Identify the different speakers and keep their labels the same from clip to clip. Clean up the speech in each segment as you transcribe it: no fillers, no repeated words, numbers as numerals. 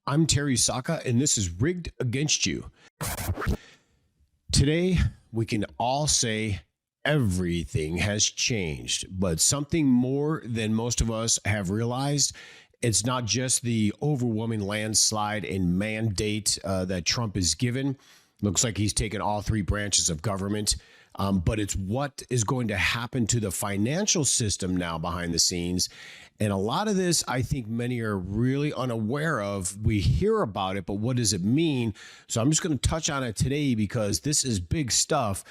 Speaker 1: I'm Terry Sacka, and this is Rigged Against You. Today, we can all say everything has changed, but something more than most of us have realized. It's not just the overwhelming landslide and mandate that Trump is given. Looks like he's taken all three branches of government. But it's what is going to happen to the financial system now behind the scenes. And a lot of this, I think many are really unaware of. We hear about it, but what does it mean? So I'm just going to touch on it today because this is big stuff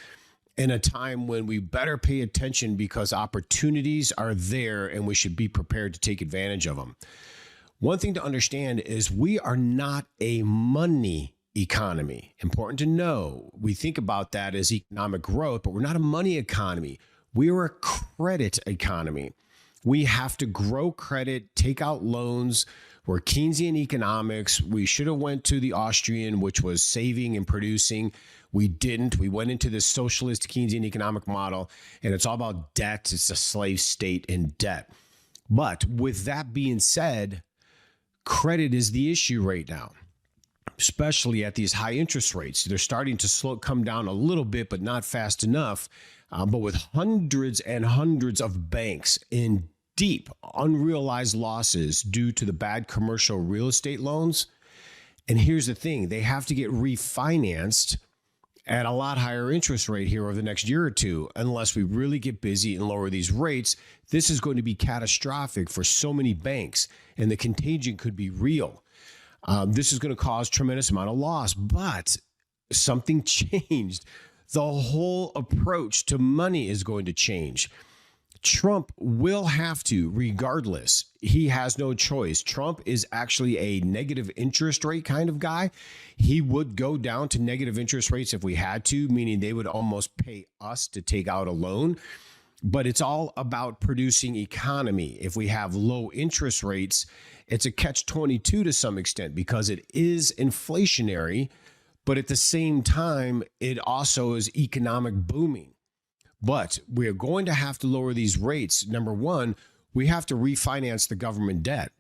Speaker 1: in a time when we better pay attention because opportunities are there and we should be prepared to take advantage of them. One thing to understand is we are not a money economy. Important to know. We think about that as economic growth, but we're not a money economy. We are a credit economy. We have to grow credit, take out loans. We're Keynesian economics. We should have went to the Austrian, which was saving and producing. We didn't. We went into this socialist Keynesian economic model, and it's all about debt. It's a slave state in debt. But with that being said, credit is the issue right now, especially at these high interest rates. They're starting to come down a little bit, but not fast enough. But with hundreds and hundreds of banks in deep unrealized losses due to the bad commercial real estate loans. And here's the thing, they have to get refinanced at a lot higher interest rate here over the next year or two. Unless we really get busy and lower these rates, this is going to be catastrophic for so many banks, and the contagion could be real. This is going to cause tremendous amount of loss, but something changed. The whole approach to money is going to change. Trump will have to, regardless. He has no choice. Trump is actually a negative interest rate kind of guy. He would go down to negative interest rates if we had to, meaning they would almost pay us to take out a loan. But it's all about producing economy. If we have low interest rates, it's a catch-22 to some extent because it is inflationary, but at the same time, it also is economic booming. But we're going to have to lower these rates. Number one, we have to refinance the government debt.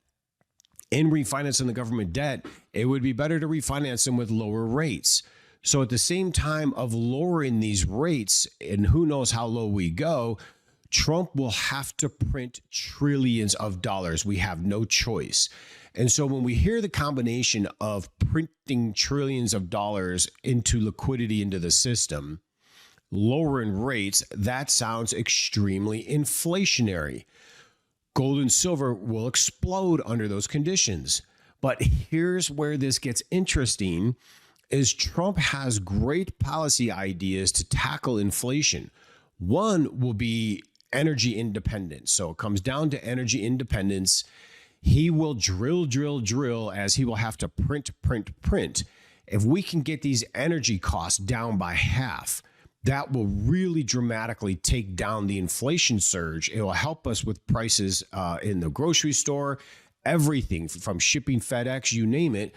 Speaker 1: In refinancing the government debt, it would be better to refinance them with lower rates. So at the same time of lowering these rates, and who knows how low we go, Trump will have to print trillions of dollars. We have no choice. And so when we hear the combination of printing trillions of dollars into liquidity into the system, lowering rates, that sounds extremely inflationary. Gold and silver will explode under those conditions. But here's where this gets interesting is Trump has great policy ideas to tackle inflation. One will be energy independence. So it comes down to energy independence. He will drill as he will have to print. If we can get these energy costs down by half, that will really dramatically take down the inflation surge. It will help us with prices in the grocery store, everything from shipping, FedEx, you name it.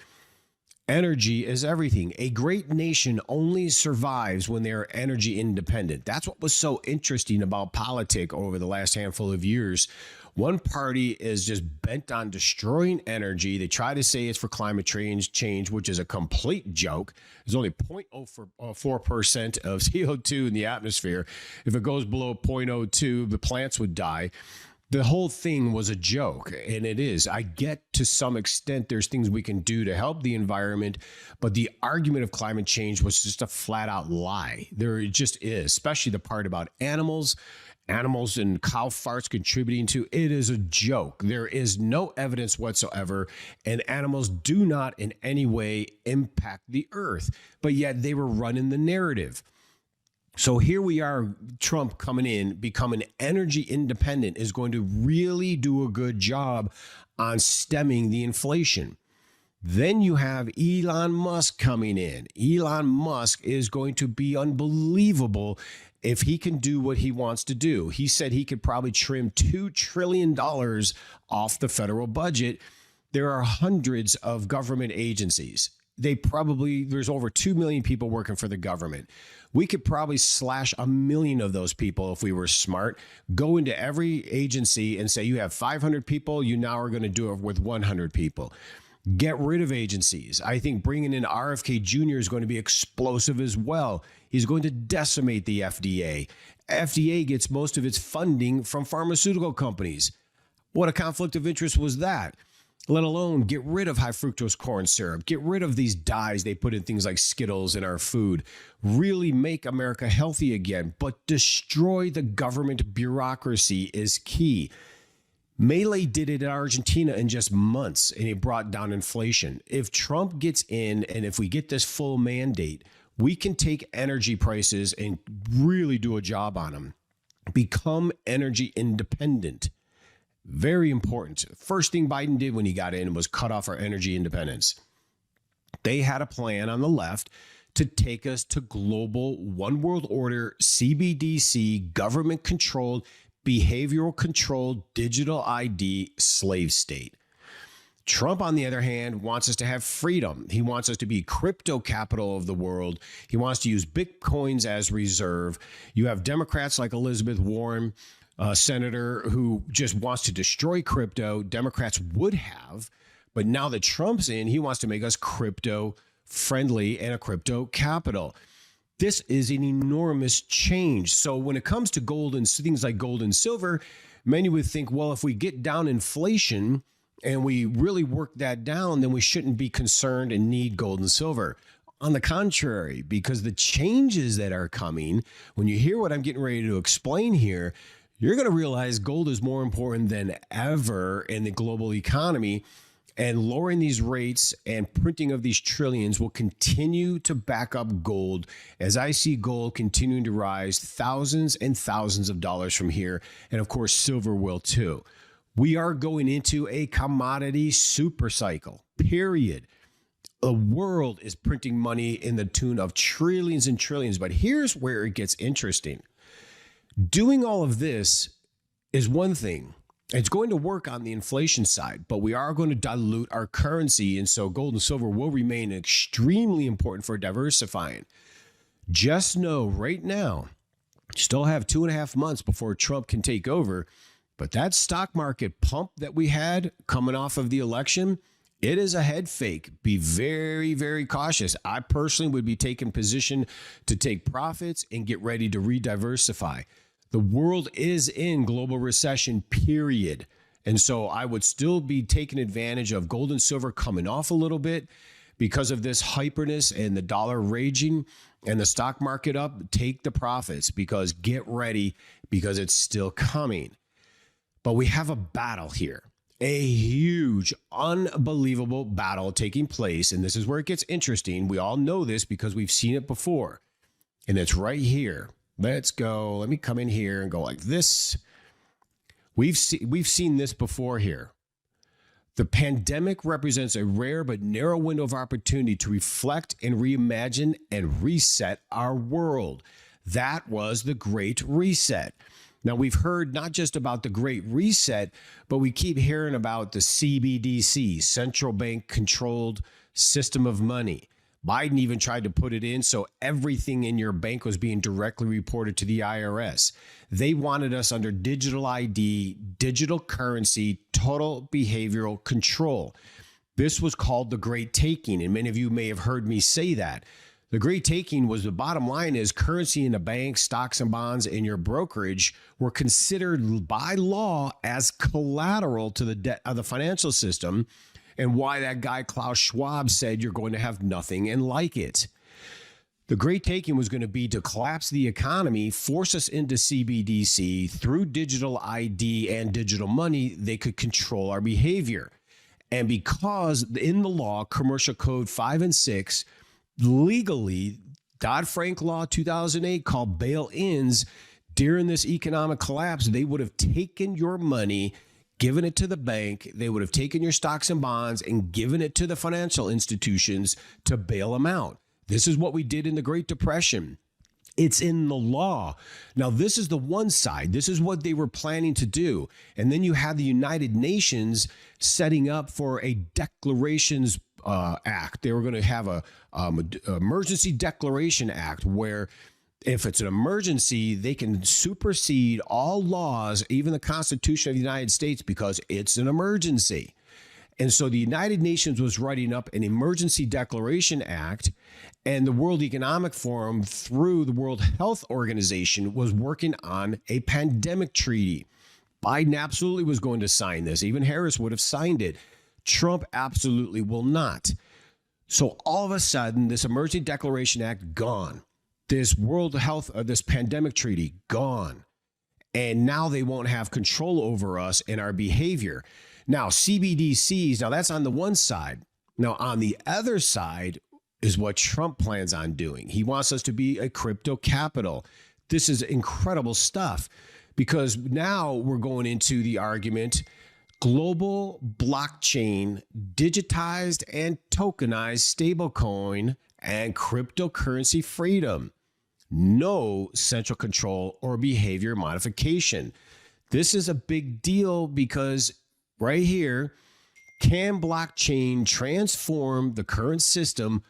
Speaker 1: Energy is everything. A great nation only survives when they are energy independent. That's what was so interesting about politics over the last handful of years. One party is just bent on destroying energy. They try to say it's for climate change, which is a complete joke. There's only 0.04% of CO2 in the atmosphere. If it goes below 0.02, the plants would die. The whole thing was a joke, and it is. I get to some extent there's things we can do to help the environment, but the argument of climate change was just a flat out lie. There just is, especially the part about animals and cow farts contributing to it is a joke. There is no evidence whatsoever, and animals do not in any way impact the earth, but yet they were running the narrative. So here we are, Trump coming in, becoming energy independent, is going to really do a good job on stemming the inflation. Then you have Elon Musk coming in. Elon Musk is going to be unbelievable if he can do what he wants to do. He said he could probably trim $2 trillion off the federal budget. There are hundreds of government agencies. There's over 2 million people working for the government. We could probably slash 1 million of those people if we were smart, go into every agency and say, you have 500 people, you now are going to do it with 100 people. Get rid of agencies. I think bringing in RFK Jr. is going to be explosive as well. He's going to decimate the FDA. FDA gets most of its funding from pharmaceutical companies. What a conflict of interest was that? Let alone get rid of high fructose corn syrup, get rid of these dyes they put in things like Skittles in our food, really make America healthy again, but destroy the government bureaucracy is key. Milei did it in Argentina in just months, and it brought down inflation. If Trump gets in, and if we get this full mandate, we can take energy prices and really do a job on them. Become energy independent. Very important. First thing Biden did when he got in was cut off our energy independence. They had a plan on the left to take us to global one world order, CBDC, government controlled, behavioral controlled, digital ID slave state. Trump, on the other hand, wants us to have freedom. He wants us to be crypto capital of the world. He wants to use Bitcoins as reserve. You have Democrats like Elizabeth Warren, senator, who just wants to destroy crypto. Democrats would have, but now that Trump's in, he wants to make us crypto friendly and a crypto capital. This is an enormous change. So when it comes to gold and things like gold and silver, many would think, well, if we get down inflation and we really work that down, then we shouldn't be concerned and need gold and silver. On the contrary, because the changes that are coming, when you hear what I'm getting ready to explain here, you're going to realize gold is more important than ever in the global economy. And lowering these rates and printing of these trillions will continue to back up gold, as I see gold continuing to rise thousands and thousands of dollars from here. And of course, silver will too. We are going into a commodity super cycle, period. The world is printing money in the tune of trillions and trillions. But here's where it gets interesting. Doing all of this is one thing. It's going to work on the inflation side, but we are going to dilute our currency. And so gold and silver will remain extremely important for diversifying. Just know right now, still have 2.5 months before Trump can take over. But that stock market pump that we had coming off of the election, it is a head fake. Be very, very cautious. I personally would be taking position to take profits and get ready to re-diversify. The world is in global recession, period. And so I would still be taking advantage of gold and silver coming off a little bit because of this hyperness and the dollar raging and the stock market up. Take the profits, because get ready, because it's still coming. But we have a battle here, a huge, unbelievable battle taking place. And this is where it gets interesting. We all know this because we've seen it before. And it's right here. Let's go. Let me come in here and go like this. We've seen this before here. The pandemic represents a rare but narrow window of opportunity to reflect and reimagine and reset our world. That was the Great Reset. Now, we've heard not just about the Great Reset, but we keep hearing about the CBDC, central bank controlled system of money. Biden even tried to put it in so everything in your bank was being directly reported to the IRS. They wanted us under digital ID, digital currency, total behavioral control. This was called the Great Taking, and many of you may have heard me say that. The Great Taking was, the bottom line is, currency in the bank, stocks and bonds, and your brokerage were considered by law as collateral to the debt of the financial system. And why that guy Klaus Schwab said you're going to have nothing and like it. The Great Taking was going to be to collapse the economy, force us into CBDC. Through digital ID and digital money, they could control our behavior. And because in the law, Commercial Code 5 and 6, legally, Dodd-Frank Law 2008 called bail-ins, during this economic collapse, they would have taken your money, given it to the bank. They would have taken your stocks and bonds and given it to the financial institutions to bail them out. This is what we did in the Great Depression. It's in the law. Now, this is the one side. This is what they were planning to do. And then you have the United Nations setting up for a declarations act. They were going to have a emergency declaration act where if it's an emergency, they can supersede all laws, even the Constitution of the United States, because it's an emergency. And so the United Nations was writing up an Emergency Declaration Act, and the World Economic Forum, through the World Health Organization, was working on a pandemic treaty. Biden absolutely was going to sign this. Even Harris would have signed it. Trump absolutely will not. So all of a sudden, this Emergency Declaration Act, gone. This World Health, this pandemic treaty, gone. And now they won't have control over us and our behavior. Now, CBDCs, now that's on the one side. Now, on the other side is what Trump plans on doing. He wants us to be a crypto capital. This is incredible stuff, because now we're going into the argument: global blockchain, digitized and tokenized stablecoin, and cryptocurrency freedom. No central control or behavior modification. This is a big deal, because right here, can blockchain transform the current system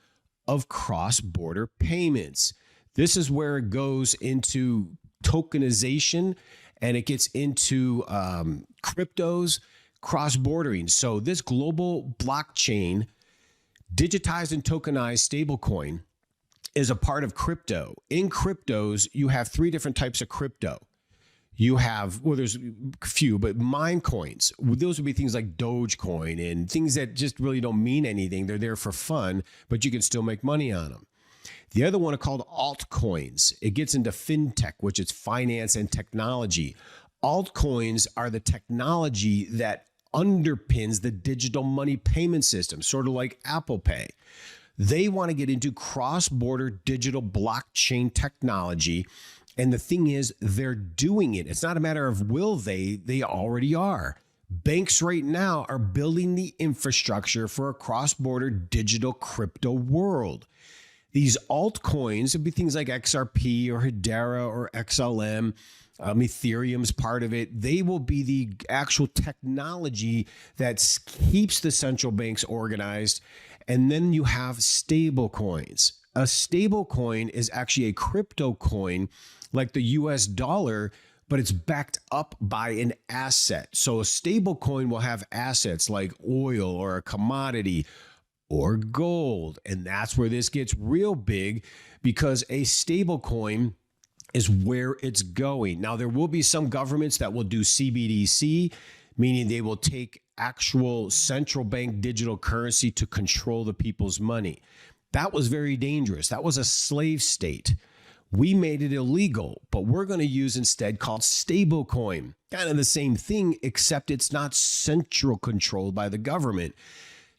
Speaker 1: of cross-border payments? This is where it goes into tokenization, and it gets into cryptos, cross-bordering. So this global blockchain, digitized and tokenized stablecoin, is a part of crypto. In cryptos, you have three different types of crypto. You have, well, there's a few, but mine coins. Those would be things like Dogecoin and things that just really don't mean anything. They're there for fun, but you can still make money on them. The other one are called altcoins. It gets into fintech, which is finance and technology. Altcoins are the technology that underpins the digital money payment system, sort of like Apple Pay. They want to get into cross-border digital blockchain technology. And the thing is, they're doing it. It's not a matter of will they already are. Banks right now are building the infrastructure for a cross-border digital crypto world. These altcoins would be things like XRP or Hedera or XLM. Ethereum's part of it. They will be the actual technology that keeps the central banks organized. And then you have stable coins. A stable coin is actually a crypto coin like the US dollar, but it's backed up by an asset. So a stable coin will have assets like oil or a commodity or gold. And that's where this gets real big, because a stable coin is where it's going. Now, there will be some governments that will do CBDC, meaning they will take actual central bank digital currency to control the people's money. That was very dangerous. That was a slave state. We made it illegal, but we're going to use instead called stablecoin. Kind of the same thing, except it's not central controlled by the government.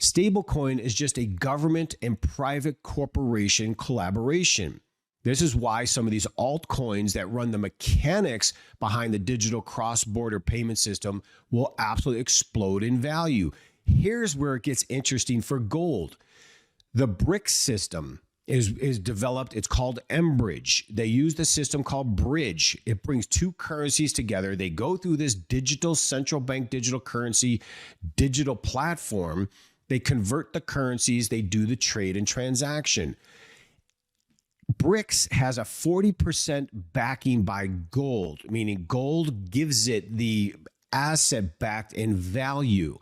Speaker 1: Stablecoin is just a government and private corporation collaboration. This is why some of these altcoins that run the mechanics behind the digital cross-border payment system will absolutely explode in value. Here's where it gets interesting for gold. The BRICS system is developed. It's called mBridge. They use the system called Bridge. It brings two currencies together. They go through this digital central bank digital currency digital platform. They convert the currencies. They do the trade and transaction. BRICS has a 40% backing by gold, meaning gold gives it the asset backed in value.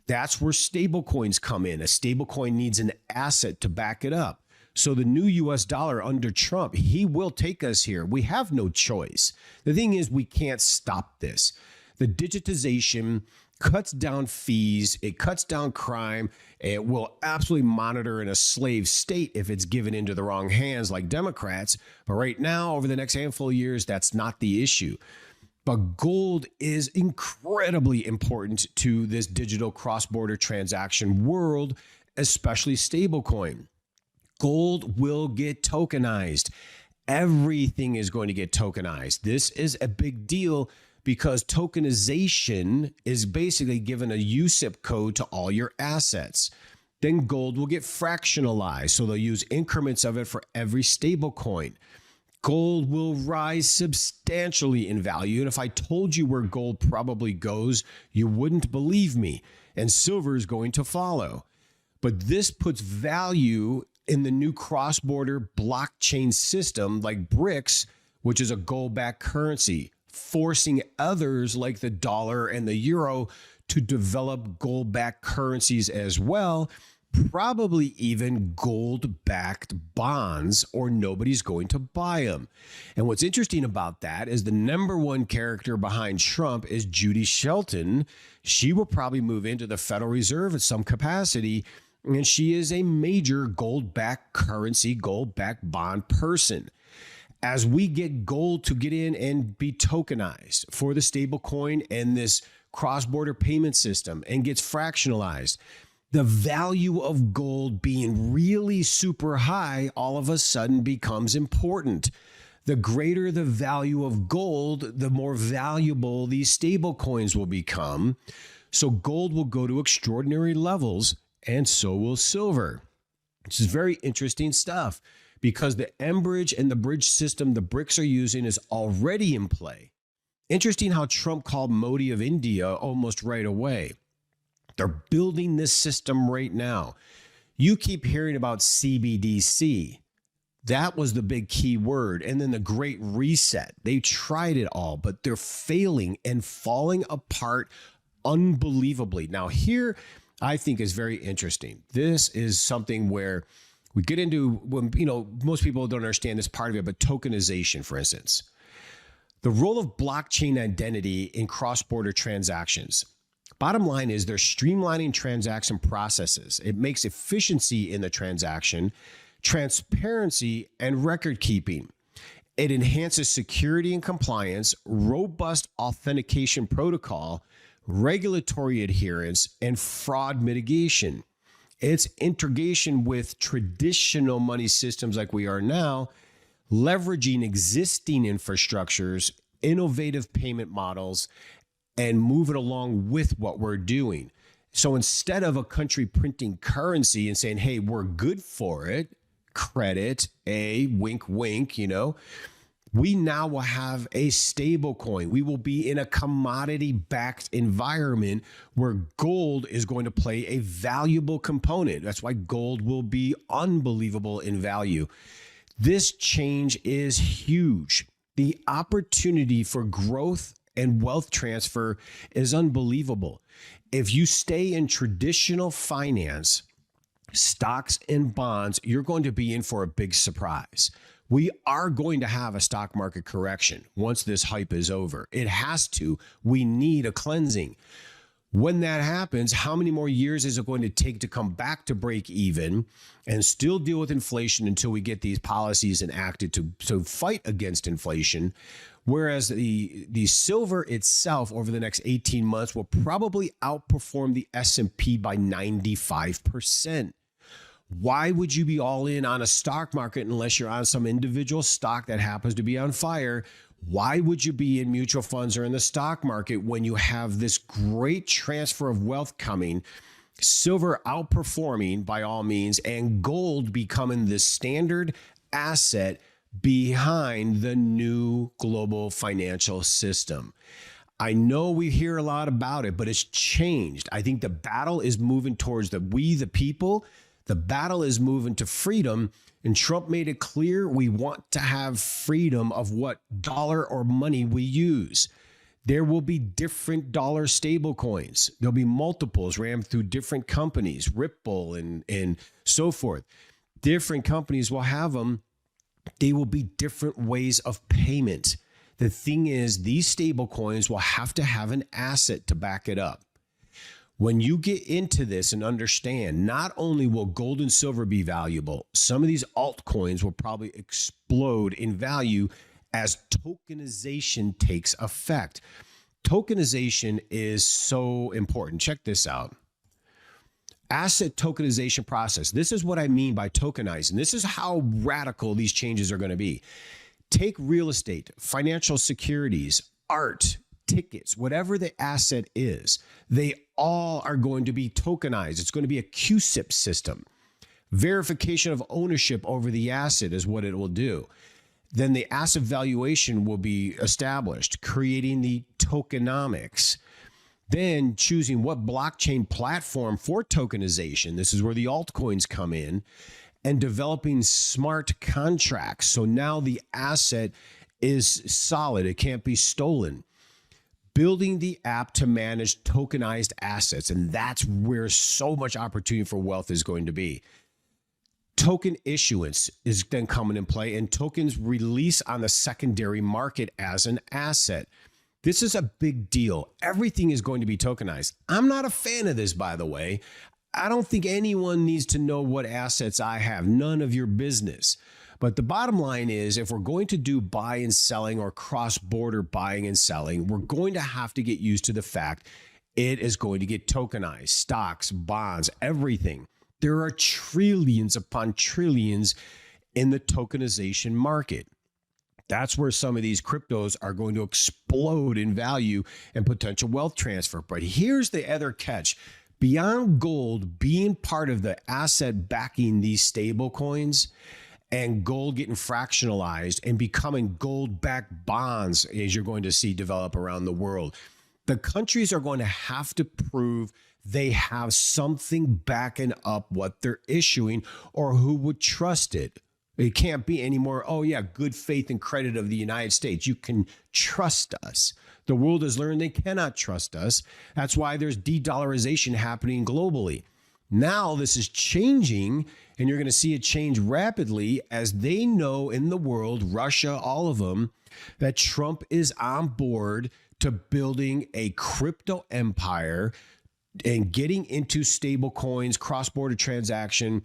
Speaker 1: That's where stablecoins come in. A stablecoin needs an asset to back it up. So the new US dollar under Trump, he will take us here. We have no choice. The thing is, we can't stop this. The digitization cuts down fees, it cuts down crime, it will absolutely monitor in a slave state if it's given into the wrong hands like Democrats. But right now, over the next handful of years, that's not the issue. But gold is incredibly important to this digital cross-border transaction world, especially stablecoin. Gold will get tokenized. Everything is going to get tokenized. This is a big deal, because tokenization is basically given a UCIP code to all your assets. Then gold will get fractionalized, so they'll use increments of it for every stable coin. Gold will rise substantially in value, and if I told you where gold probably goes, you wouldn't believe me, and silver is going to follow. But this puts value in the new cross-border blockchain system like BRICS, which is a gold-backed currency, forcing others like the dollar and the euro to develop gold-backed currencies as well, probably even gold-backed bonds, or nobody's going to buy them. And what's interesting about that is the number one character behind Trump is Judy Shelton. She will probably move into the Federal Reserve at some capacity, and she is a major gold-backed currency, gold-backed bond person. As we get gold to get in and be tokenized for the stable coin and this cross-border payment system and gets fractionalized, the value of gold being really super high all of a sudden becomes important. The greater the value of gold, the more valuable these stable coins will become. So gold will go to extraordinary levels, and so will silver. This is very interesting stuff because the Enbridge and the bridge system the BRICS are using is already in play. Interesting how Trump called Modi of India almost right away. They're building this system right now. You keep hearing about CBDC. That was the big key word. And then the Great Reset. They tried it all, but they're failing and falling apart unbelievably. Now, here, I think is very interesting. This is something where we get into, when most people don't understand this part of it, but tokenization, for instance. The role of blockchain identity in cross-border transactions. Bottom line is they're streamlining transaction processes. It makes efficiency in the transaction, transparency, and record keeping. It enhances security and compliance, robust authentication protocol, regulatory adherence, and fraud mitigation. It's integration with traditional money systems like we are now, leveraging existing infrastructures, innovative payment models, and move it along with what we're doing. So instead of a country printing currency and saying, hey, we're good for it, credit, wink, wink, we now will have a stable coin. We will be in a commodity-backed environment where gold is going to play a valuable component. That's why gold will be unbelievable in value. This change is huge. The opportunity for growth and wealth transfer is unbelievable. If you stay in traditional finance, stocks and bonds, you're going to be in for a big surprise. We are going to have a stock market correction once this hype is over. It has to. We need a cleansing. When that happens, how many more years is it going to take to come back to break even and still deal with inflation until we get these policies enacted to fight against inflation? Whereas the silver itself over the next 18 months will probably outperform the S&P by 95%. Why would you be all in on a stock market unless you're on some individual stock that happens to be on fire? Why would you be in mutual funds or in the stock market when you have this great transfer of wealth coming, silver outperforming by all means, and gold becoming the standard asset behind the new global financial system? I know we hear a lot about it, but it's changed. I think the battle is moving towards the people. The battle is moving to freedom, and Trump made it clear we want to have freedom of what dollar or money we use. There will be different dollar stable coins. There'll be multiples ran through different companies, Ripple and so forth. Different companies will have them. They will be different ways of payment. The thing is, these stable coins will have to have an asset to back it up. When you get into this and understand, not only will gold and silver be valuable, some of these altcoins will probably explode in value as tokenization takes effect. Tokenization is so important. Check this out. Asset tokenization process. This is what I mean by tokenizing. This is how radical these changes are going to be. Take real estate, financial securities, art, tickets, whatever the asset is, they all are going to be tokenized. It's going to be a QSIP system. Verification of ownership over the asset is what it will do. Then the asset valuation will be established, creating the tokenomics. Then choosing what blockchain platform for tokenization. This is where the altcoins come in, and developing smart contracts. So now the asset is solid. It can't be stolen. building the app to manage tokenized assets. And that's where so much opportunity for wealth is going to be. Token issuance is then coming in play, and tokens release on the secondary market as an asset. This is a big deal. Everything is going to be tokenized. I'm not a fan of this, by the way. I don't think anyone needs to know what assets I have. None of your business. But the bottom line is, if we're going to do buy and selling or cross-border buying and selling, we're going to have to get used to the fact it is going to get tokenized. Stocks, bonds, everything. There are trillions upon trillions in the tokenization market. That's where some of these cryptos are going to explode in value and potential wealth transfer. But here's the other catch. Beyond gold being part of the asset backing these stable coins, and gold getting fractionalized and becoming gold-backed bonds, as you're going to see develop around the world, the countries are going to have to prove they have something backing up what they're issuing, or who would trust it. It can't be anymore, oh yeah, good faith and credit of the United States. You can trust us. The world has learned they cannot trust us. That's why there's de-dollarization happening globally. Now this is changing, and you're going to see it change rapidly as they know in the world, Russia, all of them, that Trump is on board to building a crypto empire and getting into stable coins, cross-border transaction,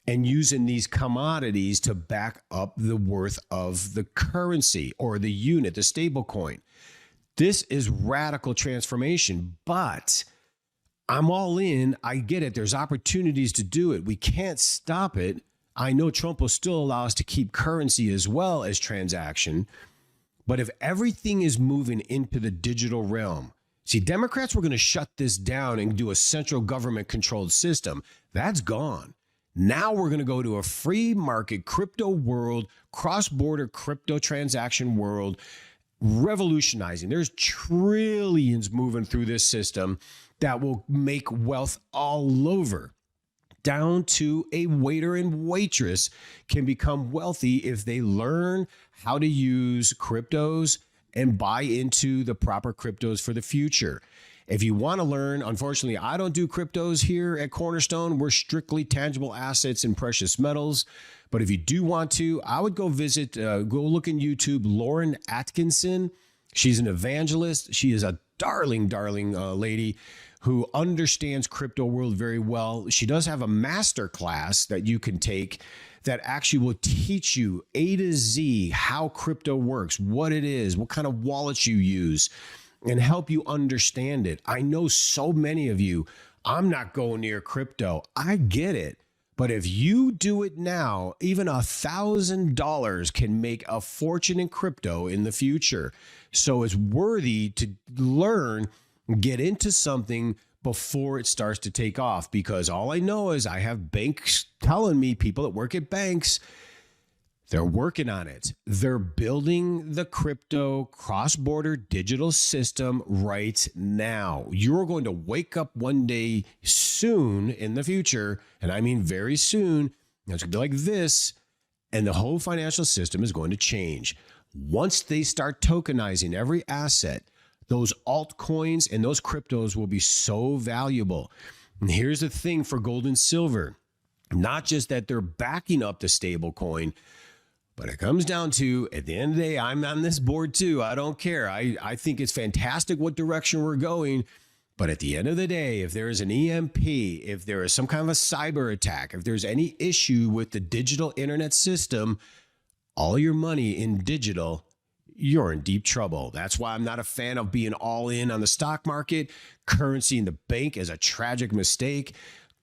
Speaker 1: and using these commodities to back up the worth of the currency or the unit, the stable coin. This is radical transformation, but I'm all in. I get it. There's opportunities to do it. We can't stop it. I know Trump will still allow us to keep currency as well as transaction. But if everything is moving into the digital realm, see, Democrats were going to shut this down and do a central government controlled system. That's gone. Now we're going to go to a free market crypto world, cross-border crypto transaction world, revolutionizing. There's trillions moving through this system that will make wealth all over, down to a waiter and waitress can become wealthy if they learn how to use cryptos and buy into the proper cryptos for the future. If you want to learn, unfortunately, I don't do cryptos here at Cornerstone. We're strictly tangible assets and precious metals. But if you do want to, I would go visit, go look in YouTube, Lauren Atkinson. She's an evangelist. She is a darling lady who understands crypto world very well. She does have a master class that you can take that actually will teach you A to Z how crypto works, what it is, what kind of wallets you use, and help you understand it. I know so many of you, I'm not going near crypto. I get it. But if you do it now, even $1,000 can make a fortune in crypto in the future. So it's worthy to learn, get into something before it starts to take off, because all I know is I have banks telling me, people that work at banks, they're working on it. They're building the crypto cross-border digital system right now. You're going to wake up one day soon in the future, and I mean very soon, it's going to be like this, and the whole financial system is going to change. Once they start tokenizing every asset, those altcoins and those cryptos will be so valuable. And here's the thing for gold and silver, not just that they're backing up the stable coin, but it comes down to, at the end of the day, I'm on this board too. I don't care. I think it's fantastic what direction we're going. But at the end of the day, if there is an EMP, if there is some kind of a cyber attack, if there's any issue with the digital internet system, all your money in digital, you're in deep trouble. That's why I'm not a fan of being all in on the stock market. Currency in the bank is a tragic mistake.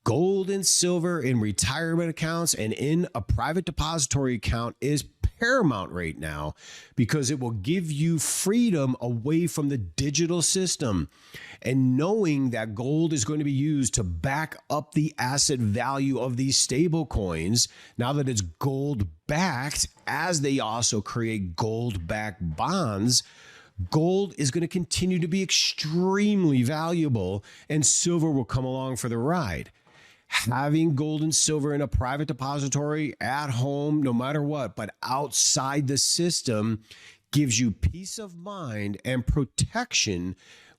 Speaker 1: Gold and silver in retirement accounts and in a private depository account is paramount right now, because it will give you freedom away from the digital system. And knowing that gold is going to be used to back up the asset value of these stable coins, now that it's gold backed, as they also create gold backed bonds, gold is going to continue to be extremely valuable, and silver will come along for the ride. Having gold and silver in a private depository at home, no matter what, but outside the system, gives you peace of mind and protection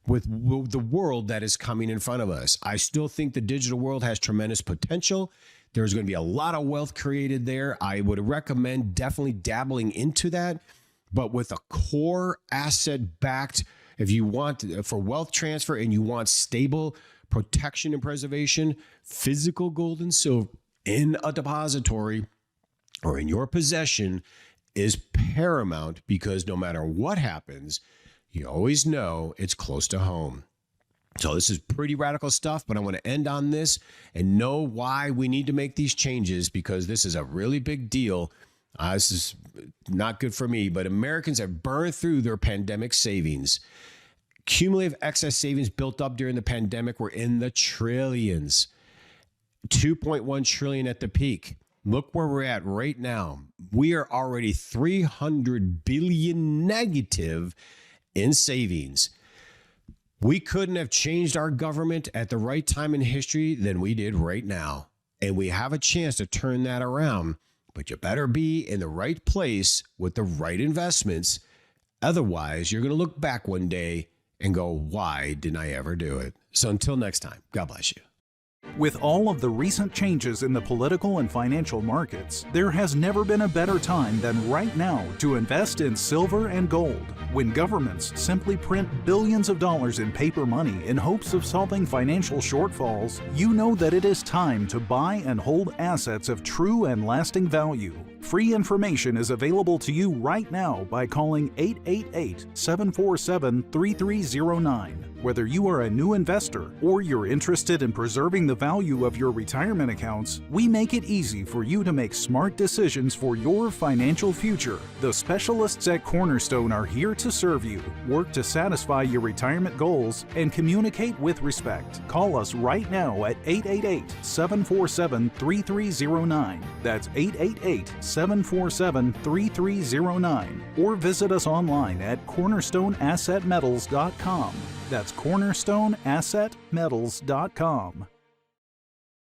Speaker 1: with the world that is coming in front of us. I still think the digital world has tremendous potential. There's going to be a lot of wealth created there. I would recommend definitely dabbling into that, but with a core asset backed, if you want for wealth transfer and you want stable protection and preservation, physical gold and silver in a depository or in your possession is paramount, because no matter what happens, you always know it's close to home. So this is pretty radical stuff, but I want to end on this and know why we need to make these changes, because this is a really big deal. This is not good for me, but Americans have burned through their pandemic savings. Cumulative excess savings built up during the pandemic were in the trillions. 2.1 trillion at the peak. Look where we're at right now. We are already 300 billion negative in savings. We couldn't have changed our government at the right time in history than we did right now. And we have a chance to turn that around, but you better be in the right place with the right investments. Otherwise, you're going to look back one day and go, why didn't I ever do it? So until next time, God bless you.
Speaker 2: With all of the recent changes in the political and financial markets, there has never been a better time than right now to invest in silver and gold. When governments simply print billions of dollars in paper money in hopes of solving financial shortfalls, you know that it is time to buy and hold assets of true and lasting value. Free information is available to you right now by calling 888-747-3309. Whether you are a new investor or you're interested in preserving the value of your retirement accounts, we make it easy for you to make smart decisions for your financial future. The specialists at Cornerstone are here to serve you, work to satisfy your retirement goals, and communicate with respect. Call us right now at 888-747-3309. That's 888-747-3309. Or visit us online at cornerstoneassetmetals.com. That's cornerstoneassetmetals.com.